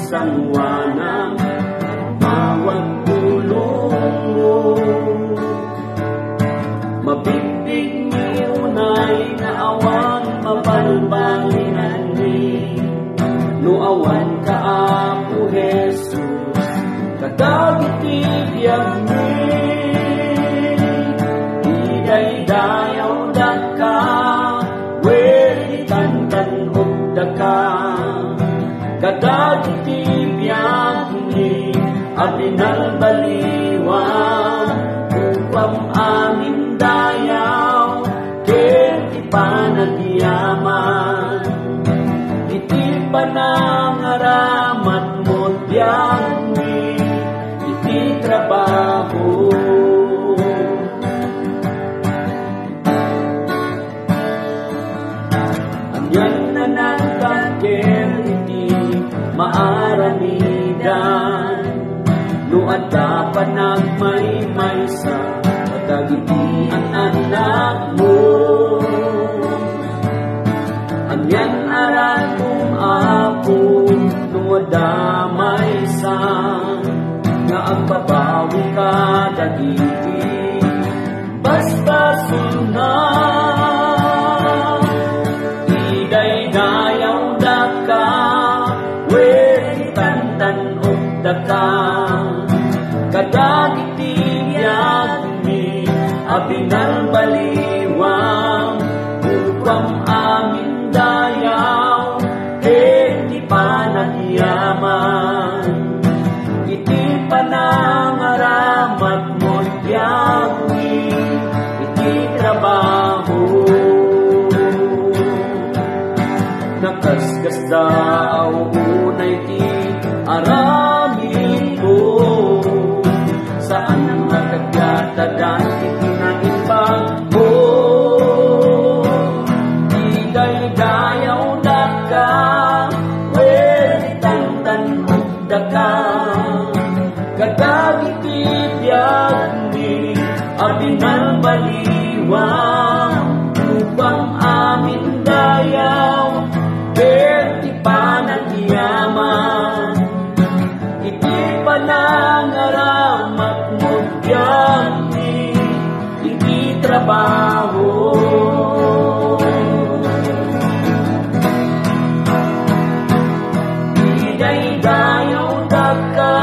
sangwanang bawat tulong mo. Mabibig ni unay na awan mabalbalingan ni nuawan ka Apo Jesus kadagitibiyag ni iday-dayaw daka welitan-tan og daka kadagitibiyag ni abinal baliwa upam amin dayaw ken ipanagyaman iti panangaramat mo diyan iti trabaho. Anyan na nagkakil iti maaramidan nuad dapat nagmaymaysa kadagiti ang anak mo. Anyan aran kong Apo nuad damaysa nga agbabawi ka dagiti basta sunod iday-dayaw daka welitan-tan og daka kadagiti yagmi abinal baliwang upam amin dayaw ken di panagyaman iti panangaramat mo yagmi iti trabaho. Nakaskas daw unay ti aramin ko saan nagkagyatadan iti naipag mo. Iday-dayaw daka welitan-tan og daka kadagiti biyagmi abinal baliwang upang amin dayaw ken ipanagyaman iti panangaramat mo biyagmi iti trabaho. Iday-dayaw daka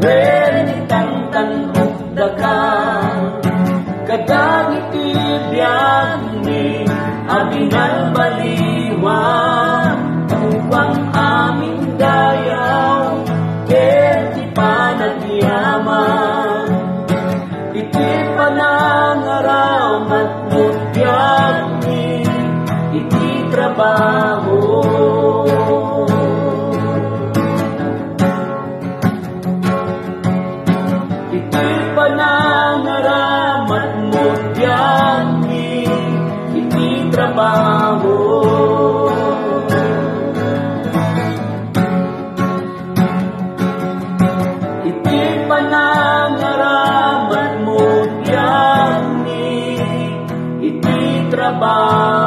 welitan-tan og daka kadagiti biyagmi abinal baliwang upang amin dayaw ken ipanagyaman iti panangaramat mo biyagmi iti trabaho. Panangaramat mo biyagmi iti trabaho. Iti panangaramat mo biyagmi iti trabaho.